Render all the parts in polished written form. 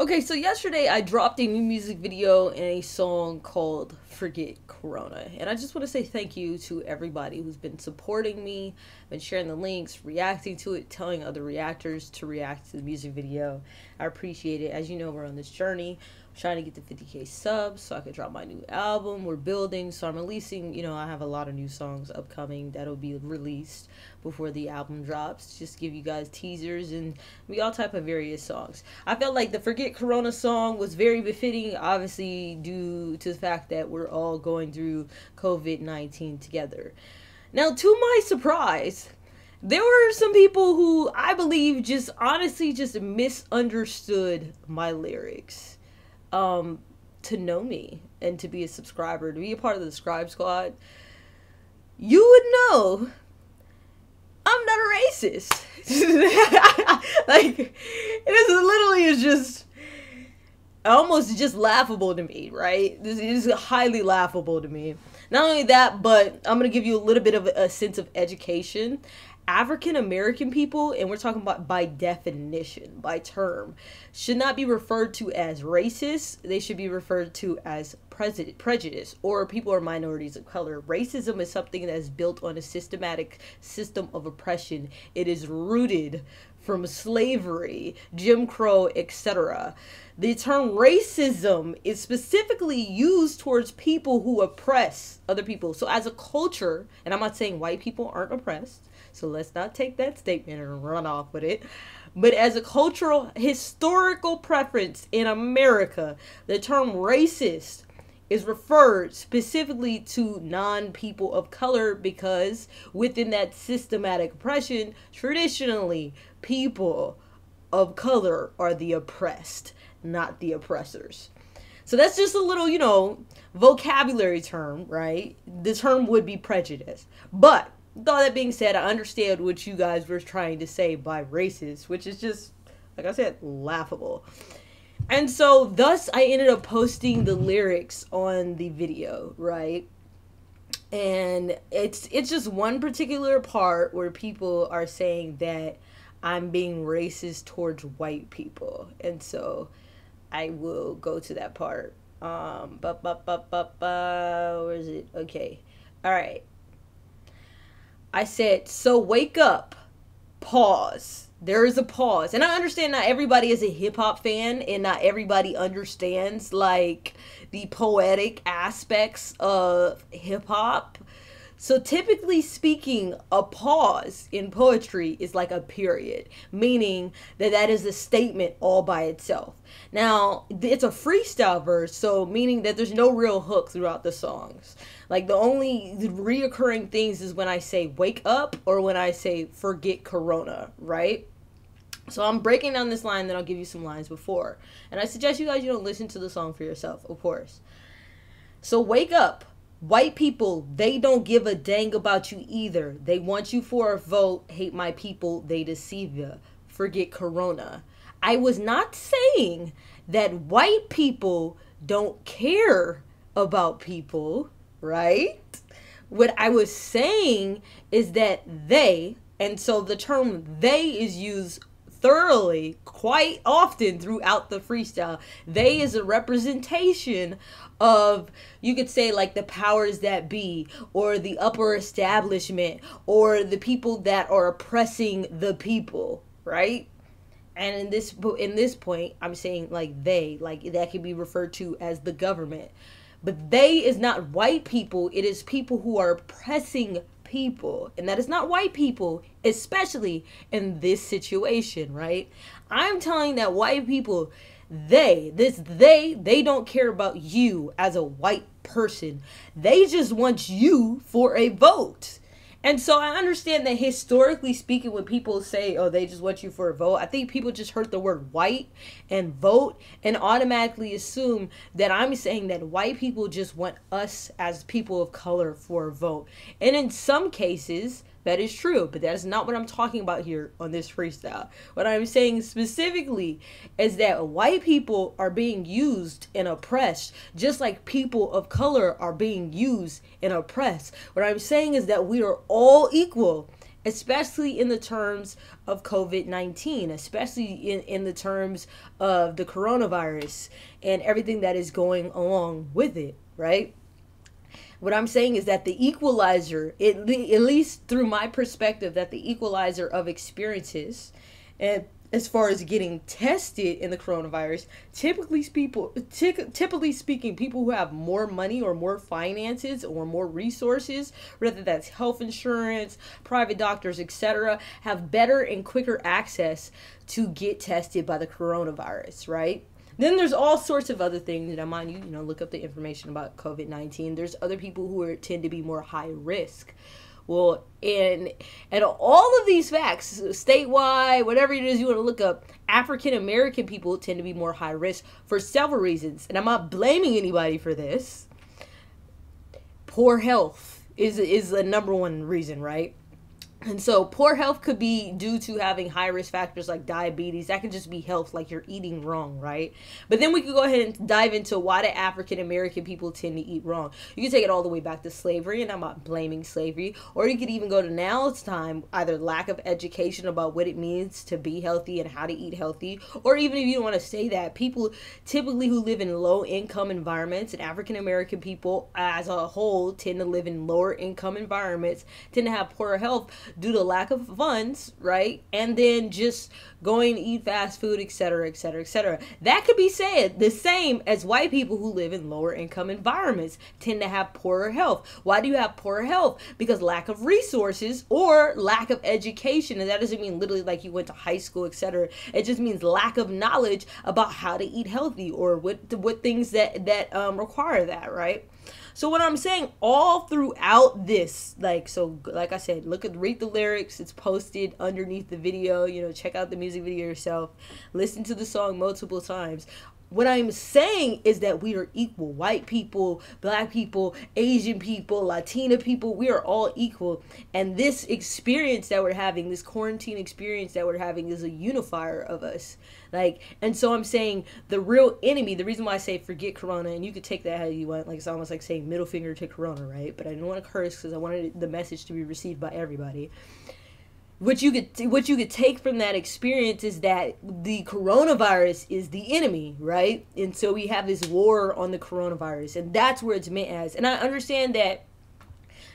Okay, so yesterday I dropped a new music video and a song called Forget Corona. And I just want to say thank you to everybody who's been supporting me, been sharing the links, reacting to it, telling other reactors to react to the music video. I appreciate it. As you know, we're on this journey. I'm trying to get to 50K subs so I can drop my new album. We're building, so I'm releasing, I have a lot of new songs upcoming that'll be released before the album drops. Just give you guys teasers and all type of various songs. I felt like the Forget Corona song was very befitting, obviously due to the fact that we're all going through COVID-19 together. Now, to my surprise, there were some people who I believe just honestly just misunderstood my lyrics. To know me and to be a subscriber, to be a part of the Scribe Squad, you would know I'm not a racist. Like, it is just almost just laughable to me, right? This is highly laughable to me. Not only that, but I'm going to give you a little bit of a sense of education. African American people, and we're talking about by definition, by term, should not be referred to as racist. They should be referred to as prejudice, or people are minorities of color. Racism is something that is built on a systematic system of oppression. It is rooted from slavery, Jim Crow, etc. The term racism is specifically used towards people who oppress other people. So as a culture, and I'm not saying white people aren't oppressed, so let's not take that statement and run off with it. But as a cultural, historical preference in America, the term racist is referred specifically to non-people of color because within that systematic oppression, traditionally, people of color are the oppressed, not the oppressors. So that's just a little, vocabulary term, right? The term would be prejudice. But with all that being said, I understand what you guys were trying to say by racist, which is just, like I said, laughable. And so thus I ended up posting the lyrics on the video, right? And it's just one particular part where people are saying that I'm being racist towards white people. And so I will go to that part. Where is it? Okay. All right. I said, so wake up, pause. There is a pause. And I understand not everybody is a hip hop fan and not everybody understands like the poetic aspects of hip hop. So typically speaking, a pause in poetry is like a period, meaning that is a statement all by itself. Now, it's a freestyle verse, so meaning that there's no real hook throughout the songs. Like the only reoccurring things is when I say wake up or when I say forget Corona, right? So I'm breaking down this line, then I'll give you some lines before. And I suggest you guys, listen to the song for yourself, of course. So wake up. White people, they don't give a dang about you either. They want you for a vote. Hate my people, they deceive you. Forget Corona. I was not saying that white people don't care about people, right? What I was saying is that they, and so the term they is used thoroughly quite often throughout the freestyle. They is a representation of, you could say, like the powers that be or the upper establishment or the people that are oppressing the people, right? And in this point, I'm saying like they, like that can be referred to as the government. But they is not white people. It is people who are oppressing people. And that is not white people, especially in this situation, right? I'm telling that white people, they don't care about you as a white person. They just want you for a vote. And so I understand that historically speaking, when people say, oh, they just want you for a vote, I think people just heard the word white and vote and automatically assume that I'm saying that white people just want us as people of color for a vote. And in some cases, that is true, but that is not what I'm talking about here on this freestyle. What I'm saying specifically is that white people are being used and oppressed just like people of color are being used and oppressed. What I'm saying is that we are all equal especially in the terms of COVID-19, especially in the terms of the coronavirus and everything that is going along with it, right? What I'm saying is that the equalizer, at least through my perspective, that the equalizer of experiences, and as far as getting tested in the coronavirus, typically speaking, people who have more money or more finances or more resources, whether that's health insurance, private doctors, etc., have better and quicker access to get tested by the coronavirus, right? Then there's all sorts of other things that, mind you, look up the information about COVID-19. There's other people who tend to be more high risk. Well, and all of these facts, statewide, whatever it is you want to look up, African American people tend to be more high risk for several reasons. And I'm not blaming anybody for this. Poor health is the number one reason, right? And so poor health could be due to having high risk factors like diabetes. That could just be health, like you're eating wrong, right? But then we could go ahead and dive into why do African American people tend to eat wrong. You can take it all the way back to slavery, and I'm not blaming slavery. Or you could even go to now's time, either lack of education about what it means to be healthy and how to eat healthy. Or even if you don't want to say that, people typically who live in low income environments, and African American people as a whole tend to live in lower income environments, tend to have poorer health due to lack of funds, right? And then just going to eat fast food, etc., etc., etc. That could be said the same as white people who live in lower income environments tend to have poorer health. Why do you have poorer health? Because lack of resources or lack of education. And that doesn't mean literally like you went to high school, etc. It just means lack of knowledge about how to eat healthy or what things that require that, right? So what I'm saying all throughout this, like I said, read the lyrics. It's posted underneath the video. Check out the music video yourself. Listen to the song multiple times. What I'm saying is that we are equal. White people, black people, Asian people, Latina people, we are all equal. And this experience that we're having, this quarantine experience that we're having is a unifier of us. And so I'm saying the real enemy, the reason why I say forget Corona, and you could take that how you want, it's almost like saying middle finger to Corona, right? But I didn't want to curse because I wanted the message to be received by everybody. What you could take from that experience is that the coronavirus is the enemy, right? And so we have this war on the coronavirus, and that's where it's meant as. And I understand that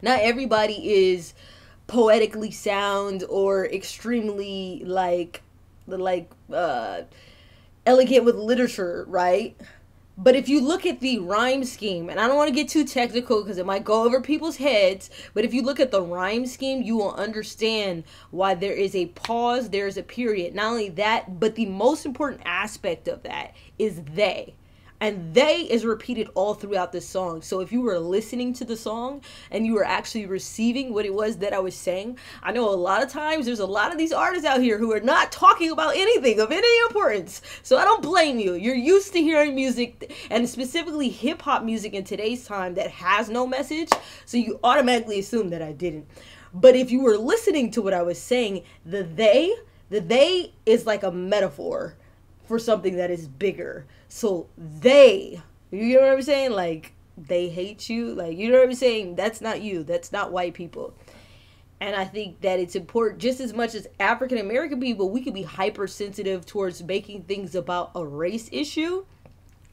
not everybody is poetically sound or extremely elegant with literature, right? But if you look at the rhyme scheme, and I don't want to get too technical because it might go over people's heads, but if you look at the rhyme scheme, you will understand why there is a pause, there is a period. Not only that, but the most important aspect of that is they. And they is repeated all throughout the song. So if you were listening to the song and you were actually receiving what it was that I was saying, I know a lot of times there's a lot of these artists out here who are not talking about anything of any importance. So I don't blame you. You're used to hearing music, and specifically hip hop music in today's time, that has no message. So you automatically assume that I didn't. But if you were listening to what I was saying, the they is like a metaphor for something that is bigger. So you know what I'm saying? They hate you. You know what I'm saying? That's not you. That's not white people. And I think that it's important, just as much as African American people, we could be hypersensitive towards making things about a race issue.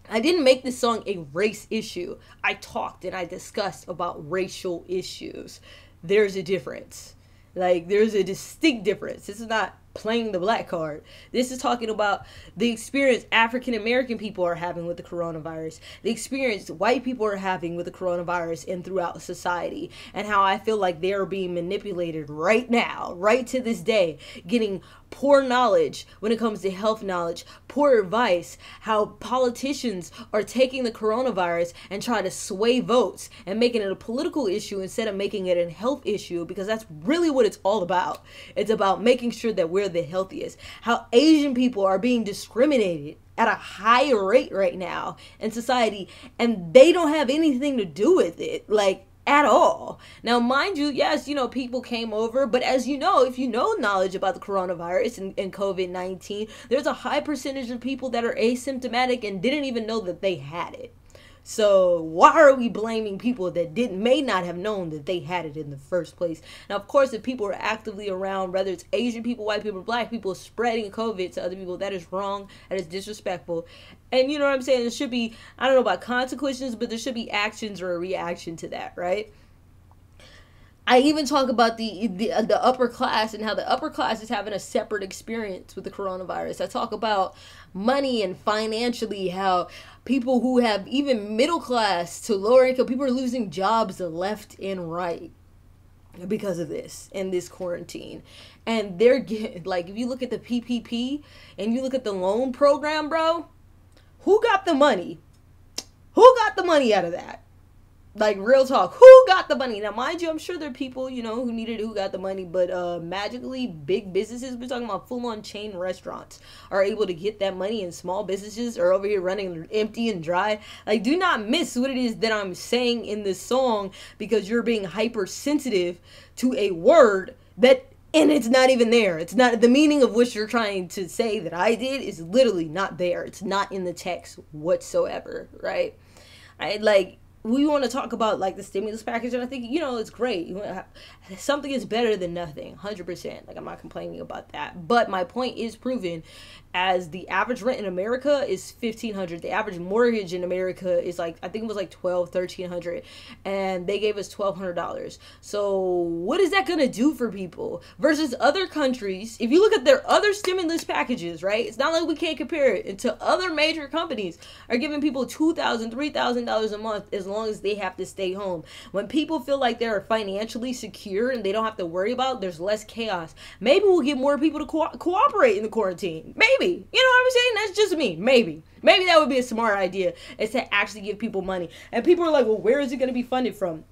I didn't make this song a race issue. I talked and I discussed about racial issues. There's a difference. There's a distinct difference. This is not playing the black card. This is talking about the experience African American people are having with the coronavirus, the experience white people are having with the coronavirus and throughout society, and how I feel like they're being manipulated right now, right to this day, getting poor knowledge when it comes to health knowledge, poor advice, how politicians are taking the coronavirus and trying to sway votes and making it a political issue instead of making it a health issue, because that's really what it's all about. It's about making sure that we're the healthiest. How Asian people are being discriminated at a high rate right now in society, and they don't have anything to do with it. At all. Now, mind you, yes, people came over, but as you know, if you know knowledge about the coronavirus and COVID-19, there's a high percentage of people that are asymptomatic and didn't even know that they had it. So why are we blaming people that may not have known that they had it in the first place? Now, of course, if people are actively around, whether it's Asian people, white people, black people, spreading COVID to other people, that is wrong. That is disrespectful. And you know what I'm saying? There should be, I don't know about consequences, but there should be actions or a reaction to that, right? I even talk about the upper class and how the upper class is having a separate experience with the coronavirus. I talk about money and financially, how people who have even middle class to lower income, people are losing jobs left and right because of this and this quarantine. And they're getting, like, if you look at the PPP and you look at the loan program, bro, who got the money? Who got the money out of that? Like, real talk, who got the money? Now, mind you, I'm sure there are people, you know, who needed it, who got the money, but magically, big businesses, we're talking about full-on chain restaurants, are able to get that money, and small businesses are over here running empty and dry. Like, do not miss what it is that I'm saying in this song, because you're being hypersensitive to a word that, and it's not even there. It's not, the meaning of what you're trying to say that I did is literally not there. It's not in the text whatsoever, right? We want to talk about, like, the stimulus package, and I think, you know, it's great. Something is better than nothing, 100%. Like, I'm not complaining about that. But my point is proven, as the average rent in America is $1,500. The average mortgage in America is, like, I think it was like $1,300, and they gave us $1,200. So what is that going to do for people versus other countries? If you look at their other stimulus packages, right? It's not like we can't compare it. Until other major companies are giving people $2,000, $3,000 a month as long as they have to stay home. When people feel like they're financially secure and they don't have to worry about, there's less chaos. Maybe we'll get more people to cooperate in the quarantine. Maybe. You know what I'm saying? That's just me. Maybe that would be a smart idea, is to actually give people money. And people are like, well, where is it going to be funded from?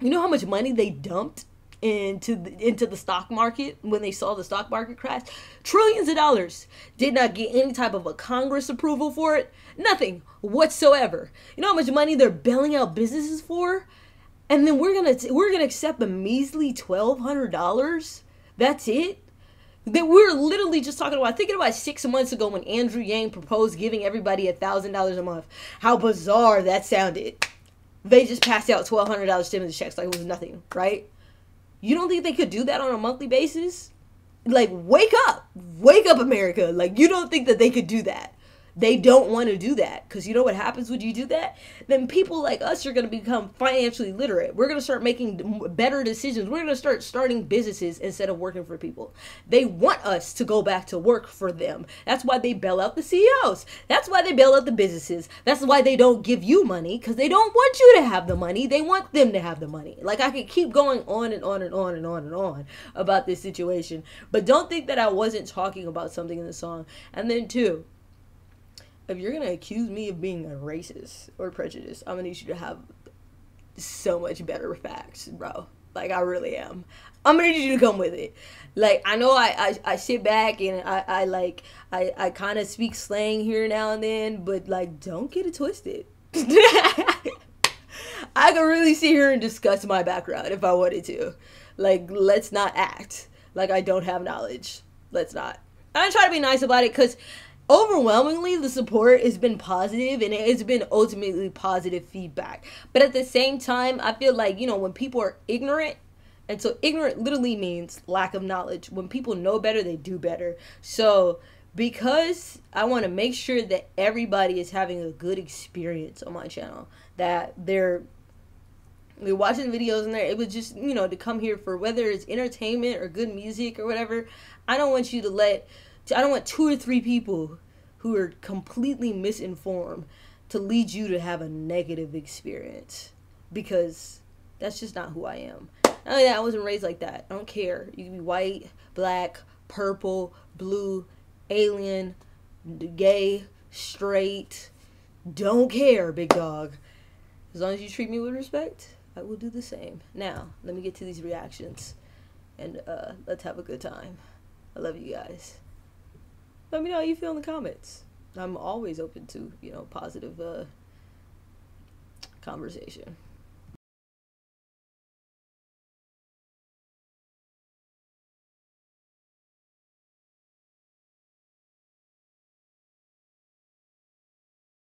You know how much money they dumped into the stock market when they saw the stock market crash? Trillions of dollars. Did not get any type of a Congress approval for it. Nothing whatsoever. You know how much money they're bailing out businesses for? And then we're gonna accept a measly $1,200? That's it? That we're literally just talking about, thinking about 6 months ago when Andrew Yang proposed giving everybody $1,000 a month. How bizarre that sounded. They just passed out $1,200 stimulus checks like it was nothing, right? You don't think they could do that on a monthly basis? Like, wake up, America. Like, you don't think that they could do that? They don't want to do that, because you know what happens when you do that? Then people like us are going to become financially literate. We're going to start making better decisions. We're going to start starting businesses instead of working for people. They want us to go back to work for them. That's why they bail out the CEOs. That's why they bail out the businesses. That's why they don't give you money, because they don't want you to have the money. They want them to have the money. Like, I could keep going on and on and on and on and on about this situation, but don't think that I wasn't talking about something in the song. And then two, if you're going to accuse me of being a racist or prejudiced, I'm going to need you to have so much better facts, bro. Like, I really am. I'm going to need you to come with it. Like, I know I sit back and I kind of speak slang here now and then, but, like, don't get it twisted. I could really sit here and discuss my background if I wanted to. Like, let's not act like I don't have knowledge. Let's not. I try to be nice about it, because overwhelmingly the support has been positive, and it's been ultimately positive feedback. But at the same time, I feel like, you know, when people are ignorant, and so ignorant literally means lack of knowledge. When people know better, they do better. So because I want to make sure that everybody is having a good experience on my channel, that they're watching videos and it was just, you know, to come here for whether it's entertainment or good music or whatever. I don't want 2 or 3 people who are completely misinformed to lead you to have a negative experience, because that's just not who I am. Not only that, I wasn't raised like that. I don't care. You can be white, black, purple, blue, alien, gay, straight. Don't care, big dog. As long as you treat me with respect, I will do the same. Now, let me get to these reactions, and let's have a good time. I love you guys. Let me know how you feel in the comments. I'm always open to, you know, positive conversation.